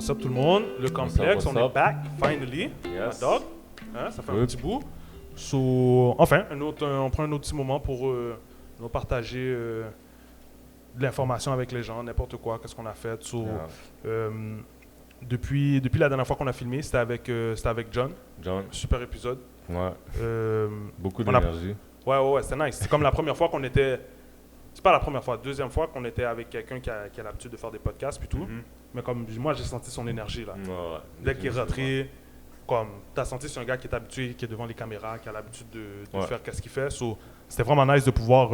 What's up tout le monde? Le complexe, on est back, finally. Yes. Hot dog. Hein, ça fait un petit bout. So, enfin, on prend un autre petit moment pour nous partager de l'information avec les gens, n'importe quoi, qu'est-ce qu'on a fait. So, depuis la dernière fois qu'on a filmé, c'était avec John. Super épisode. Ouais. Beaucoup d'énergie. Ouais, c'était nice. C'est comme la première fois qu'on était... C'est pas la première fois, deuxième fois qu'on était avec quelqu'un qui a l'habitude de faire des podcasts puis tout. Mm-hmm. Mais comme moi, j'ai senti son énergie là. Ouais, Dès qu'il est rentré, comme t'as senti c'est un gars qui est habitué, qui est devant les caméras, qui a l'habitude de faire qu'est-ce qu'il fait. So, c'était vraiment nice de pouvoir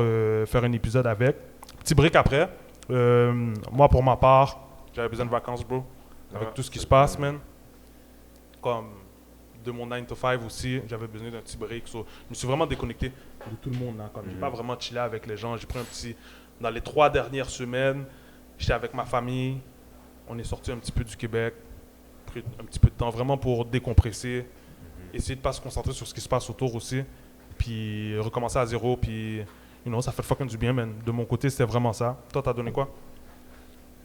faire un épisode avec. Petit break après. Moi, pour ma part, j'avais besoin de vacances, bro. Avec tout ce qui se passe, man. Comme de mon 9 to 5 aussi, j'avais besoin d'un petit break. So, je me suis vraiment déconnecté de tout le monde. Hein, comme j'ai pas vraiment chillé avec les gens. J'ai pris un petit... Dans les 3 dernières semaines, j'étais avec ma famille. On est sorti un petit peu du Québec. Pris un petit peu de temps vraiment pour décompresser. Essayer de pas se concentrer sur ce qui se passe autour aussi. Puis recommencer à zéro. Puis, ça fait fucking du bien, man. De mon côté, c'était vraiment ça. Toi, t'as donné quoi?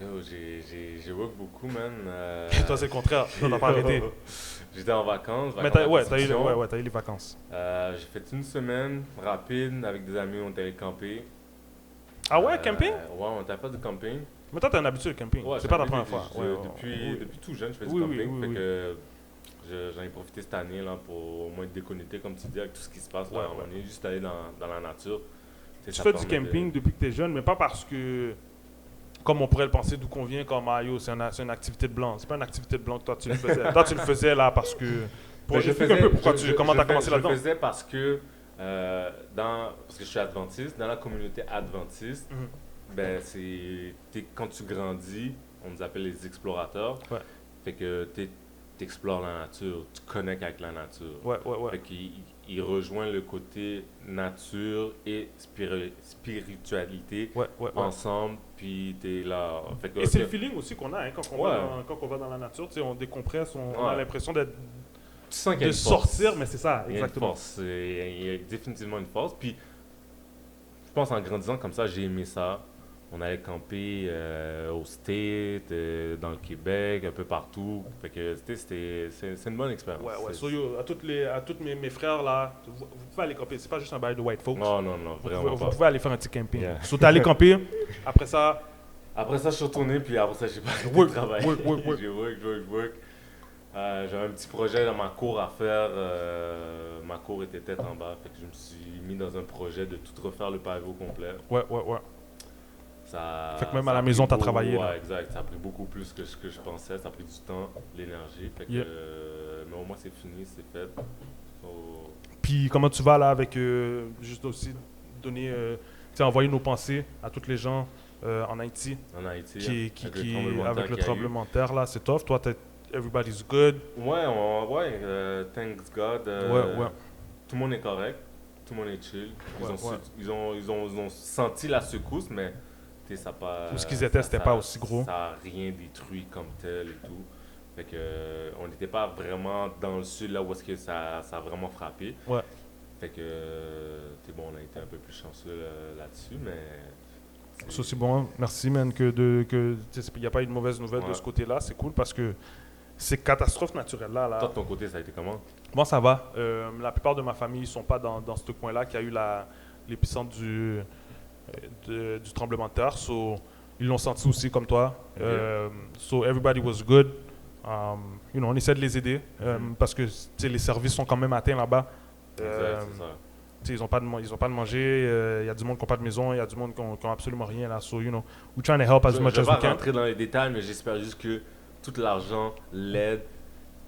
Yo, j'ai work beaucoup, man. Toi, c'est le contraire. Toi, t'as pas arrêté. J'étais en vacances. Mais t'as eu les vacances. J'ai fait une semaine rapide avec des amis, on était allés camper. Ah ouais, camping? Ouais, on était fait du camping. Mais toi, t'es un habitué du camping. Ouais, c'est pas ta première fois. Depuis tout jeune, je fais du camping. Fait que j'en ai profité cette année là, pour au moins être déconnecté, comme tu dis, avec tout ce qui se passe. Là, on est juste allé dans la nature. Tu fais du camping depuis que t'es jeune, mais pas parce que... Comme on pourrait le penser, d'où qu'on vient, comme c'est une activité de blanc. C'est pas une activité de blanc que toi tu le faisais. Toi tu le faisais là parce que. Comment t'as commencé là-dedans? Je le faisais parce que parce que je suis adventiste. Dans la communauté adventiste, quand tu grandis, on nous appelle les explorateurs. Ouais. Fait que t'explores la nature, tu connectes avec la nature. Ouais. Fait qu'il rejoint le côté nature et spiritualité ensemble, puis t'es là. Fait que, et c'est le feeling aussi qu'on a quand on va dans la nature, on décompresse, on a l'impression de sortir, mais c'est ça, exactement. Il y a définitivement une force. Puis je pense en grandissant comme ça, j'ai aimé ça. On allait camper au State, dans le Québec, un peu partout. Fait que c'est une bonne expérience. Ouais. So, à tous mes frères là, vous pouvez aller camper. C'est pas juste un bail de white folks. Non, vraiment pas. Vous pouvez aller faire un petit camping. Yeah. So, t'es allé camper. Après ça, je suis retourné, puis après ça, j'ai pas arrêté de travailler. J'ai work. J'avais un petit projet dans ma cour à faire. Ma cour était tête en bas. Fait que je me suis mis dans un projet de tout refaire le pavé au complet. Ouais. Fait que même à la maison, tu as travaillé. Ouais, exact. Ça a pris beaucoup plus que ce que je pensais. Ça a pris du temps, l'énergie. Fait que, mais au moins, c'est fini, c'est fait. Puis comment tu vas là avec juste aussi donner, envoyer nos pensées à toutes les gens en Haïti. Avec le tremblement de terre là, c'est tough. Toi, everybody's good. Ouais, thanks God. Tout le monde est correct. Tout le monde est chill. Ils ont senti la secousse, mais ça pas. Où ce qu'ils étaient, c'était pas aussi gros. Ça n'a rien détruit comme tel et tout. Fait que on n'était pas vraiment dans le sud là où est-ce que ça a vraiment frappé. Ouais. Fait que on a été un peu plus chanceux là-dessus, mais. Ça c'est bon, merci man il n'y a pas eu de mauvaise nouvelle de ce côté-là, c'est cool parce que ces catastrophes naturelles là. Toi de ton côté, ça a été comment? Moi ça va. La plupart de ma famille ne sont pas dans ce coin-là qui a eu l'épicentre du tremblement de terre, so ils l'ont senti aussi comme toi. So everybody was good. On essaie de les aider parce que les services sont quand même atteints là-bas. Exact, c'est ça. Ils n'ont pas de manger, il y a du monde qui n'a pas de maison, il y a du monde qui n'a absolument rien là. So, we're trying to help as much as we can. Je ne vais pas rentrer dans les détails, mais j'espère juste que tout l'argent, l'aide,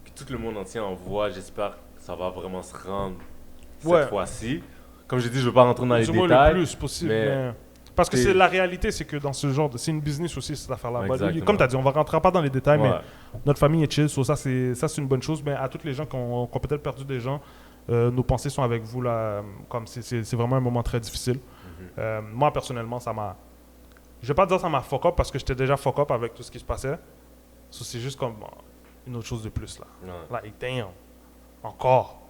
que tout le monde entier envoie, j'espère que ça va vraiment se rendre cette fois-ci. Comme je dis, je ne veux pas rentrer dans les détails. Le plus possible. Mais... Parce que la réalité, c'est que dans ce genre c'est une business aussi, cette affaire-là. Comme tu as dit, on ne rentrera pas dans les détails, mais notre famille est chill. So ça, c'est une bonne chose. Mais à toutes les gens qui ont peut-être perdu des gens, nos pensées sont avec vous là. Comme c'est vraiment un moment très difficile. Moi, personnellement, ça m'a... Je vais pas dire ça m'a fuck up parce que j'étais déjà fuck up avec tout ce qui se passait. So, c'est juste comme une autre chose de plus là. Like, damn. Encore.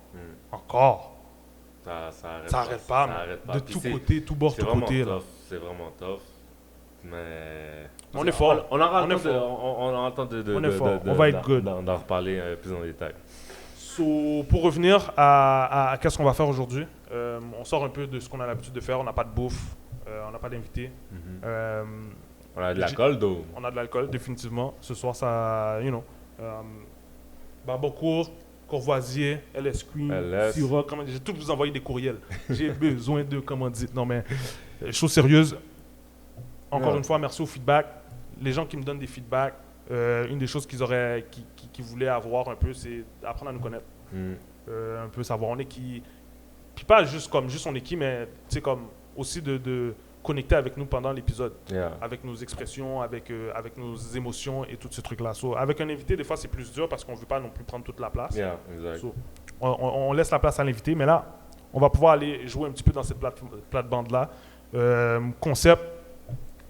Ça arrête pas. De tout côté, tout bord, tout côté. C'est vraiment tough. mais... On est fort. On aura le temps on va être good. D'en reparler plus en détail. So, pour revenir à qu'est-ce qu'on va faire aujourd'hui, on sort un peu de ce qu'on a l'habitude de faire. On n'a pas de bouffe, on n'a pas d'invité. On a de l'alcool, d'eau. On a de l'alcool, définitivement. Ce soir, ça, Barbecourt, Courvoisier, LS Queen, Syrah, j'ai tout vous envoyer des courriels. J'ai besoin de commandites. Non, mais chose sérieuse. Encore une fois, merci au feedback. Les gens qui me donnent des feedbacks, une des choses qu'ils voulaient avoir un peu, c'est apprendre à nous connaître. Un peu savoir on est qui. Puis pas juste on est qui, mais tu sais, comme aussi de connecter avec nous pendant l'épisode. Avec nos expressions, avec nos émotions et tout ce truc-là. So, avec un invité, des fois, c'est plus dur parce qu'on ne veut pas non plus prendre toute la place. Exact. So, on laisse la place à l'invité, mais là, on va pouvoir aller jouer un petit peu dans cette plate-bande-là. Concept,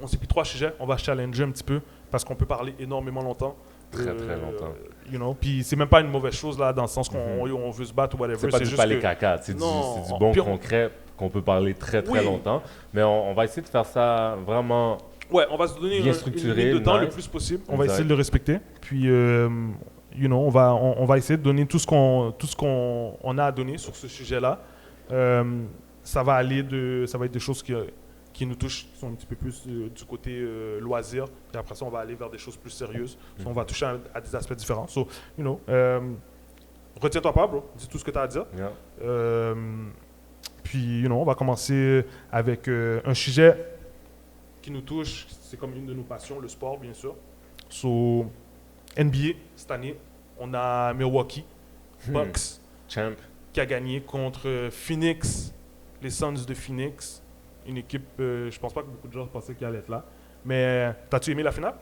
on s'est pris 3 sujets, on va challenger un petit peu parce qu'on peut parler énormément longtemps. Très longtemps. Puis c'est même pas une mauvaise chose là, dans le sens qu'on veut se battre ou whatever. C'est pas du palais caca, c'est du bon concret qu'on peut parler très longtemps. Mais on va essayer de faire ça vraiment on va se donner une limite de temps le plus possible. On va essayer de le respecter. Puis, on va essayer de donner tout ce qu'on a à donner sur ce sujet-là. Ça va être des choses qui nous touchent, qui sont un petit peu plus du côté loisir. Puis après ça, on va aller vers des choses plus sérieuses. On va toucher à des aspects différents. So, retiens-toi pas, bro. Dis tout ce que tu as à dire. Puis, on va commencer avec un sujet qui nous touche. C'est comme une de nos passions, le sport, bien sûr. So, NBA, cette année, on a Milwaukee Bucks Champ. Qui a gagné contre Phoenix, les Suns de Phoenix. Une équipe, je pense pas que beaucoup de gens pensaient qu'elle allait être là. Mais t'as-tu aimé la finale?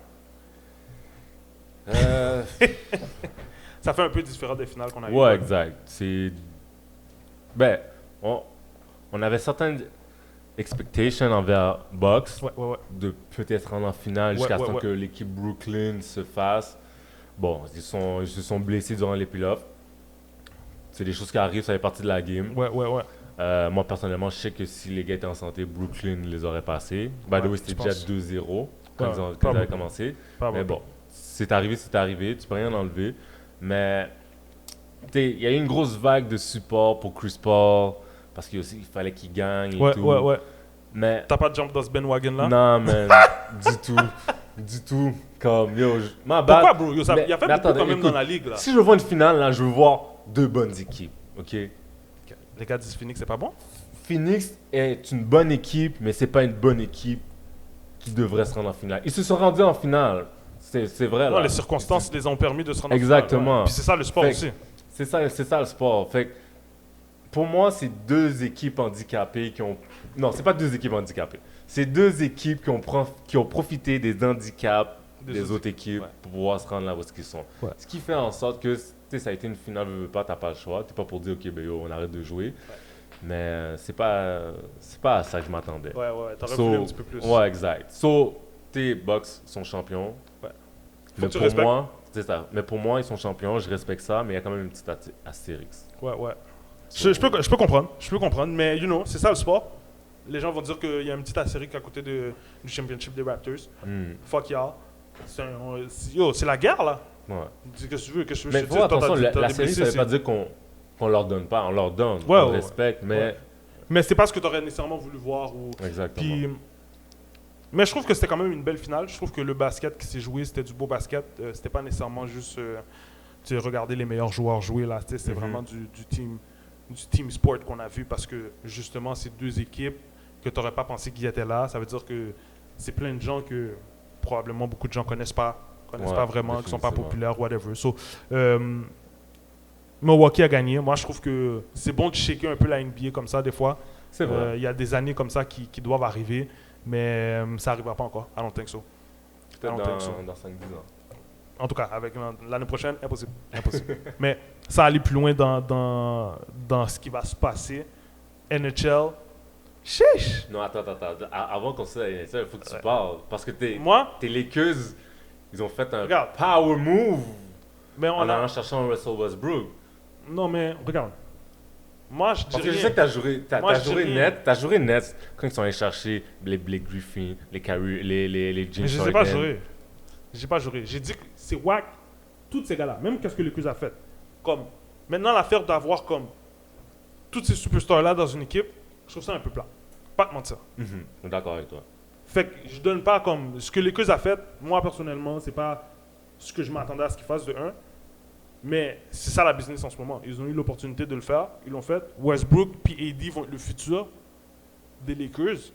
Ça fait un peu différent des finales qu'on a eues. Ouais, exact. On avait certaines expectations envers Bucks de peut-être rendre en finale jusqu'à ce que l'équipe Brooklyn se fasse. Bon, ils se sont blessés durant les playoffs. C'est des choses qui arrivent, ça fait partie de la game. Moi, personnellement, je sais que si les gars étaient en santé, Brooklyn les aurait passés. By the way, c'était déjà 2-0 quand ils avaient commencé. Mais bon, c'est arrivé, tu peux rien enlever. Mais il y a eu une grosse vague de support pour Chris Paul parce qu'il fallait qu'il gagne et tout. Mais t'as pas de jump dans ce bandwagon-là? Non, man, du tout. Comme, pourquoi, bro? Il y a fait beaucoup quand même dans la ligue, là. Si je vois une finale, là, je veux voir 2 bonnes équipes, OK? Les gars disent Phoenix, c'est pas bon? Phoenix est une bonne équipe, mais c'est pas une bonne équipe qui devrait se rendre en finale. Ils se sont rendus en finale. C'est vrai, là. Les circonstances les ont permis de se rendre en finale. Exactement. Puis c'est ça le sport aussi. C'est ça le sport. Fait pour moi, c'est 2 équipes handicapées qui ont... Non, c'est pas 2 équipes handicapées. C'est 2 équipes qui ont profité des handicaps des autres équipes pour pouvoir se rendre là où ils sont. Ce qui fait en sorte que ça a été une finale, t'as pas le choix. T'es pas pour dire, OK, on arrête de jouer. Mais c'est pas à ça que je m'attendais. T'aurais voulu un petit peu plus. Ouais, exact. Tes Bucks sont champions. Mais pour moi, c'est ça. Mais pour moi, ils sont champions, je respecte ça, mais il y a quand même une petite astérix. Je peux comprendre, mais c'est ça le sport. Les gens vont dire qu'il y a un petit astérix à côté du championship des Raptors. Fuck y'all. C'est la guerre, là. Dis que tu veux, mais faut attention, la série, ça veut pas dire qu'on leur donne pas, on leur donne, on respecte, mais... Mais c'est pas ce que tu aurais nécessairement voulu voir. Exactement. Mais je trouve que c'était quand même une belle finale. Je trouve que le basket qui s'est joué, c'était du beau basket. C'était pas nécessairement juste regarder les meilleurs joueurs jouer, là. C'était vraiment du team sport qu'on a vu parce que, justement, ces 2 équipes que tu n'aurais pas pensé qu'ils étaient là, ça veut dire que c'est plein de gens que probablement beaucoup de gens connaissent pas vraiment, qui sont pas populaires, whatever. So, Milwaukee a gagné. Moi, je trouve que c'est bon de shaker un peu la NBA comme ça, des fois. C'est vrai. Il y a des années comme ça qui doivent arriver, mais ça n'arrivera pas encore. I don't think so. Peut-être dans 5-10 ans. En tout cas, avec l'année prochaine, impossible. Mais ça aller plus loin dans ce qui va se passer. NHL, chiche! Non, attends. Avant qu'on se dise NHL, il faut que tu parles. Parce que tes Lakers, ils ont fait un power move en allant chercher un Russell Westbrook. Non, mais regarde. Moi, je dis Parce que rien. je sais que t'as joué net quand ils sont allés chercher les Blake Griffin, les Kyrie, les James Mais je ne sais pas juré. J'ai pas juré. J'ai dit que c'est wack, tous ces gars-là, même qu'est-ce que les Lakers a fait. Comme, maintenant, l'affaire d'avoir comme tous ces superstars-là dans une équipe, je trouve ça un peu plat. Pas te mentir. D'accord avec toi. Fait que je donne pas comme. Ce que les Lakers a fait, moi personnellement, c'est pas ce que je m'attendais à ce qu'ils fassent de 1. Mais c'est ça la business en ce moment. Ils ont eu l'opportunité de le faire. Ils l'ont fait. Westbrook puis AD vont être le futur des Lakers.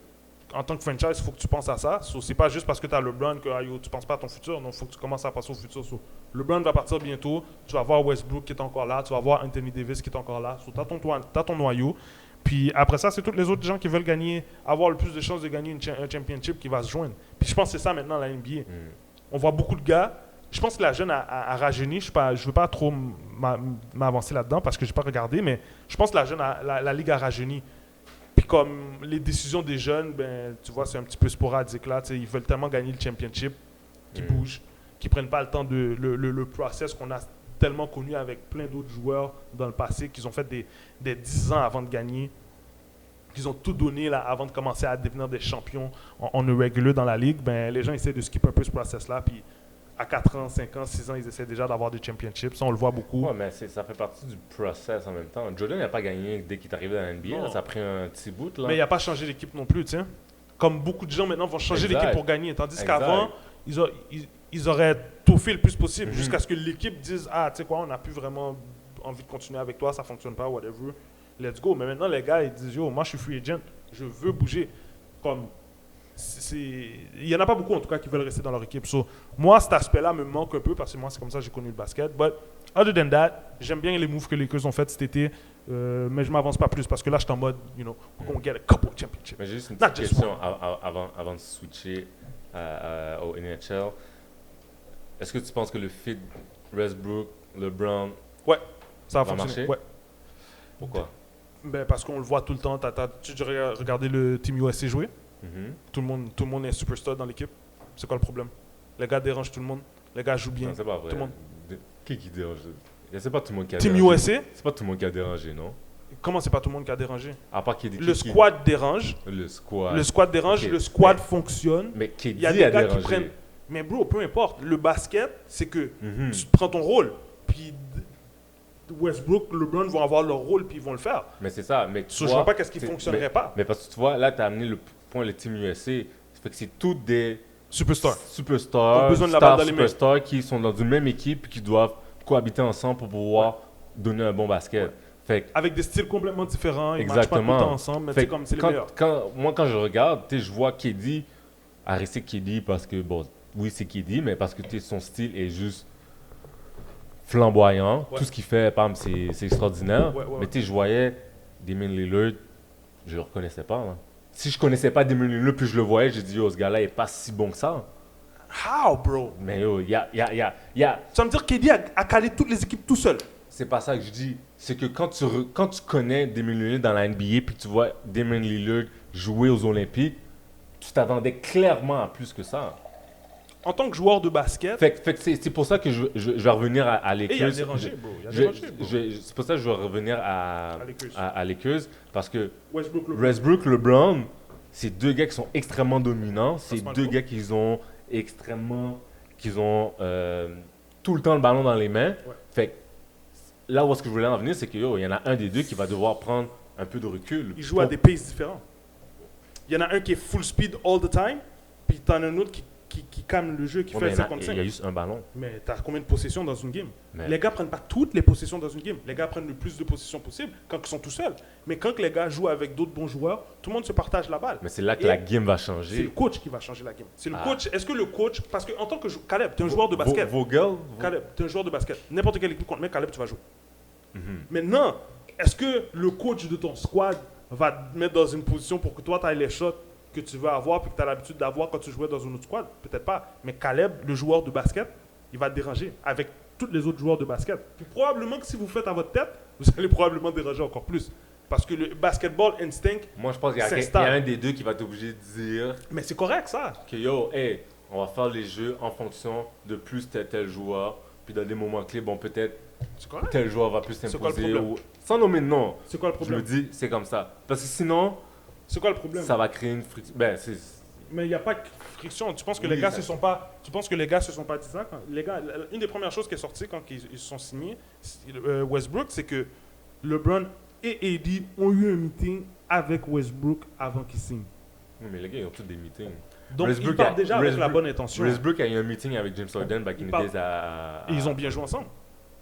En tant que franchise, il faut que tu penses à ça. So, c'est pas juste parce que tu as LeBron que tu penses pas à ton futur. Non, il faut que tu commences à penser au futur. So, LeBron va partir bientôt. Tu vas voir Westbrook qui est encore là. Tu vas voir Anthony Davis qui est encore là. So, tu as ton noyau. Puis après ça, c'est tous les autres gens qui veulent gagner, avoir le plus de chances de gagner un championship qui va se joindre. Puis je pense que c'est ça maintenant la NBA. On voit beaucoup de gars. Je pense que la jeune a rajeuni. Je ne veux pas trop m'avancer là-dedans parce que je n'ai pas regardé, mais je pense que la Ligue a rajeuni. Puis comme les décisions des jeunes, ben, tu vois, c'est un petit peu sporadique là. Ils veulent tellement gagner le championship qu'ils bougent, qu'ils ne prennent pas le temps de le process qu'on a tellement connu avec plein d'autres joueurs dans le passé, qu'ils ont fait des 10 ans avant de gagner, qu'ils ont tout donné là, avant de commencer à devenir des champions en irrégulier dans la Ligue. Ben, les gens essaient de skipper un peu ce process-là. Puis à 4 ans, 5 ans, 6 ans, ils essaient déjà d'avoir des championships. Ça, on le voit beaucoup. Ouais, mais ça fait partie du process en même temps. Jordan n'a pas gagné dès qu'il est arrivé dans la NBA. Là, ça a pris un petit bout. Là. Mais il n'a pas changé d'équipe non plus, tiens. Comme beaucoup de gens maintenant vont changer d'équipe pour gagner. Tandis qu'avant, ils auraient tout fait le plus possible jusqu'à ce que l'équipe dise « Ah, tu sais quoi, on n'a plus vraiment envie de continuer avec toi, ça ne fonctionne pas, whatever. Let's go. » Mais maintenant, les gars, ils disent « Yo, moi, je suis free agent. Je veux bouger. » Comme... Il n'y en a pas beaucoup en tout cas qui veulent rester dans leur équipe. So, moi, cet aspect-là me manque un peu parce que moi, c'est comme ça que j'ai connu le basket. But other than that, j'aime bien les moves que les Lakers ont fait cet été, mais je ne m'avance pas plus parce que là, je suis en mode, you know, we're going to get a couple of championships. Mais j'ai juste une petite question avant de switcher au NHL. Est-ce que tu penses que le fit Westbrook, LeBron ça va marcher? Ouais. Pourquoi? Ben, parce qu'on le voit tout le temps. Tu as regardé le Team USA jouer? Tout le monde est superstar dans l'équipe. C'est quoi le problème? Les gars dérangent tout le monde. Les gars jouent bien. Non, c'est pas vrai. Tout le monde. Qui dérange? C'est pas tout le monde qui a Team dérangé. USA? C'est pas tout le monde qui a dérangé, non? Comment c'est pas tout le monde qui a dérangé? À part KD. Le squad dérange. Le squad. Le squad dérange. Okay. Le squad fonctionne. Mais KD il y a des gars qui prennent. Mais bro, peu importe. Le basket, c'est que tu prends ton rôle. Puis Westbrook, LeBron vont avoir leur rôle puis ils vont le faire. Mais c'est ça. Mais je vois pas qu'est-ce qui fonctionnerait pas. Mais parce que tu vois, là, tu as amené le point le Team USA. Ça fait que c'est tous des superstars besoin de la balle dans superstars qui sont dans une même équipe et qui doivent cohabiter ensemble pour pouvoir donner un bon basket. Ouais. Fait que, avec des styles complètement différents, ils exactement. marchent pas tout le temps ensemble, mais c'est comme c'est les meilleurs. Quand je regarde, je vois KD, arrêter KD parce que, bon, oui, c'est KD, mais parce que son style est juste flamboyant. Tout ce qu'il fait, c'est extraordinaire. Mais je voyais Damian Lillard, je le reconnaissais pas. Là. Si je connaissais pas Damian Lillard, puis je le voyais, j'ai dit, yo, ce gars-là est pas si bon que ça. How, bro? Mais yo, Tu vas me dire KD a calé toutes les équipes tout seul? C'est pas ça que je dis. C'est que quand tu connais Damian Lillard dans la NBA, puis tu vois Damian Lillard jouer aux Olympiques, tu t'attendais clairement à plus que ça. En tant que joueur de basket... Fait que c'est pour ça que je vais revenir à Lakers. Il a dérangé, bro. C'est pour ça que je vais revenir à Lakers. Parce que Westbrook, LeBron, c'est deux gars qui sont extrêmement dominants. C'est deux gars qui ont tout le temps le ballon dans les mains. Ouais. Fait que là où est-ce que je voulais en venir, c'est qu'il y en a un des deux qui va devoir prendre un peu de recul. Il joue à des paces différents. Il y en a un qui est full speed all the time, puis tu en as un autre qui calme le jeu, qui fait 55. Il y a juste un ballon. Mais tu as combien de possessions dans une game? Les gars ne prennent pas toutes les possessions dans une game. Les gars prennent le plus de possessions possible quand ils sont tout seuls. Mais quand les gars jouent avec d'autres bons joueurs, tout le monde se partage la balle. Mais c'est là que la game va changer. C'est le coach qui va changer la game. C'est le coach. Est-ce que le coach... Parce qu'en tant que... Caleb, tu es un joueur de basket. Caleb, tu es un joueur de basket. N'importe quelle équipe contre moi, Caleb, tu vas jouer. Maintenant, est-ce que le coach de ton squad va te mettre dans une position pour que toi, tu ailles les shots que tu veux avoir puis que tu as l'habitude d'avoir quand tu jouais dans une autre squad? Peut-être pas. Mais Caleb, le joueur de basket, il va te déranger avec tous les autres joueurs de basket. Puis probablement que si vous faites à votre tête, vous allez probablement déranger encore plus. Parce que le basketball instinct, moi, je pense qu'il y a un des deux qui va être obligé de dire... Mais c'est correct, ça. Que on va faire les jeux en fonction de plus tel joueur. Puis dans des moments clés, bon, peut-être tel joueur va plus s'imposer. C'est quoi le problème? Sans nommer de nom. C'est quoi le problème? Je me dis, c'est comme ça. Parce que sinon, c'est quoi le problème? Ça va créer une friction. Mais il n'y a pas de friction. Tu penses que les gars se sont pas dit ça les gars, une des premières choses qui est sortie quand ils se sont signés, Westbrook, c'est que LeBron et AD ont eu un meeting avec Westbrook avant qu'ils signent. Oui, mais les gars, ils ont tous des meetings. Donc, ils partent déjà avec la bonne intention. Westbrook a eu un meeting avec James Harden back in the days Et ils ont bien joué ensemble.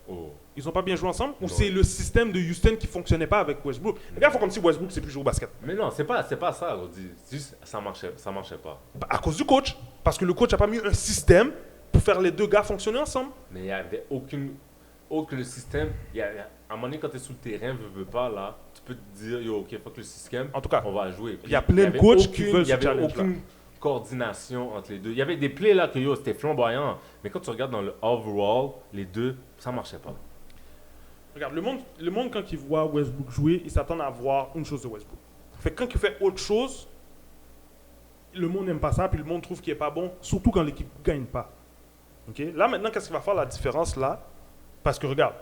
Oh. Ils n'ont pas bien joué ensemble? Ou c'est le système de Houston qui ne fonctionnait pas avec Westbrook? Les gars font comme si Westbrook c'est plus jouer au basket. Mais non, c'est pas ça, Rodi. Juste, ça marchait pas. À cause du coach. Parce que le coach n'a pas mis un système pour faire les deux gars fonctionner ensemble. Mais il n'y avait aucun système. À un moment donné, quand tu es sur le terrain, veux pas, là, tu peux te dire, yo, ok, fuck le système, en tout cas, on va jouer. Il y a plein de coachs qui veulent se challenger. Il n'y avait aucune coordination entre les deux. Il y avait des plays là que c'était flamboyant. Mais quand tu regardes dans le overall, les deux, ça marchait pas. Regarde, le monde quand il voit Westbrook jouer, il s'attend à voir une chose de Westbrook. Fait que quand il fait autre chose, le monde n'aime pas ça, puis le monde trouve qu'il n'est pas bon, surtout quand l'équipe ne gagne pas. Okay? Là, maintenant, qu'est-ce qui va faire la différence là? Parce que regarde,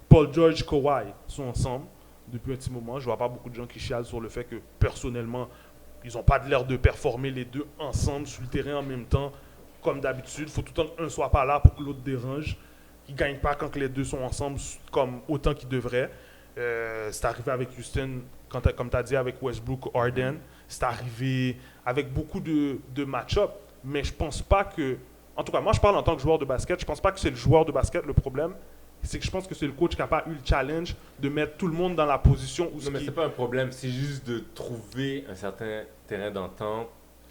Paul George, Kawhi sont ensemble depuis un petit moment. Je ne vois pas beaucoup de gens qui chialent sur le fait que, personnellement, ils n'ont pas l'air de performer les deux ensemble sur le terrain en même temps, comme d'habitude. Il faut tout le temps qu'un ne soit pas là pour que l'autre dérange. Ils ne gagnent pas quand les deux sont ensemble comme autant qu'ils devraient. C'est arrivé avec Houston, comme tu as dit, avec Westbrook, Harden. C'est arrivé avec beaucoup de match-up. Mais je pense pas que... En tout cas, moi, je parle en tant que joueur de basket. Je pense pas que c'est le joueur de basket le problème. C'est que je pense que c'est le coach qui n'a pas eu le challenge de mettre tout le monde dans la position où... Non, mais c'est pas un problème. C'est juste de trouver un certain terrain d'entente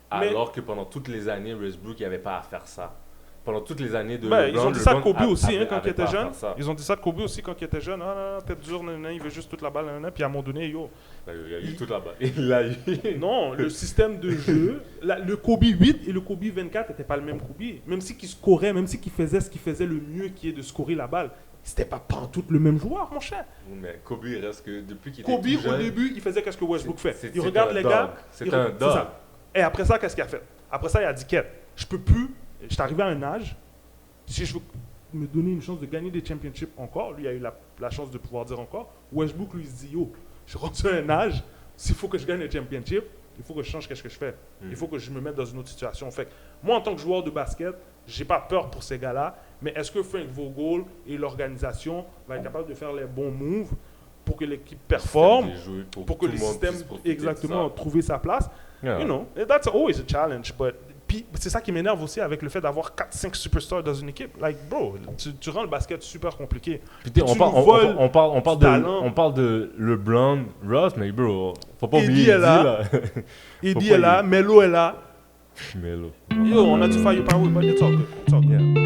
alors que pendant toutes les années, Westbrook n'avait pas à faire ça. Pendant toutes les années de LeBron, ils ont dit ça de Kobe aussi quand il était jeune. Ils ont dit ça de Kobe aussi quand il était jeune. Ah, tête dure, il veut juste toute la balle. Puis à un moment donné, yo. Il a eu toute la balle. Il l'a eu. Non, le système de jeu, le Kobe 8 et le Kobe 24 n'étaient pas le même Kobe. Même si qu'il scorait, même si qu'il faisait ce qu'il faisait le mieux qui est de scorer la balle, c'était pas pantoute le même joueur, mon cher. Mais Kobe, il reste que depuis qu'il était Kobe, tout jeune, au début, il faisait qu'est-ce que Westbrook fait. Il c'est regarde un les dog. gars. C'est un dog. Ça. Et après ça, qu'est-ce qu'il a fait? Après ça, il a dit qu'est-ce je peux plus. Je suis arrivé à un âge. Si je veux me donner une chance de gagner des championships encore, lui a eu la chance de pouvoir dire encore, Westbrook lui se dit, yo, je rentre à un âge, s'il faut que je gagne des championships, il faut que je change qu'est-ce que je fais. Il faut que je me mette dans une autre situation. Fait que moi, en tant que joueur de basket, j'ai pas peur pour ces gars-là, mais est-ce que Frank Vogel et l'organisation vont être capables de faire les bons moves pour que l'équipe performe, pour que le système exactement trouve sa place? Yeah. You know, that's always a challenge, but... Puis c'est ça qui m'énerve aussi avec le fait d'avoir 4-5 superstars dans une équipe. Like, bro, tu rends le basket super compliqué. Puis on parle de LeBron, Ross, mais bro, faut pas oublier Eddie là. Eddie est là, Melo est là. Melo. Yo, on a du firepower, but it's all good. It's all good. Yeah.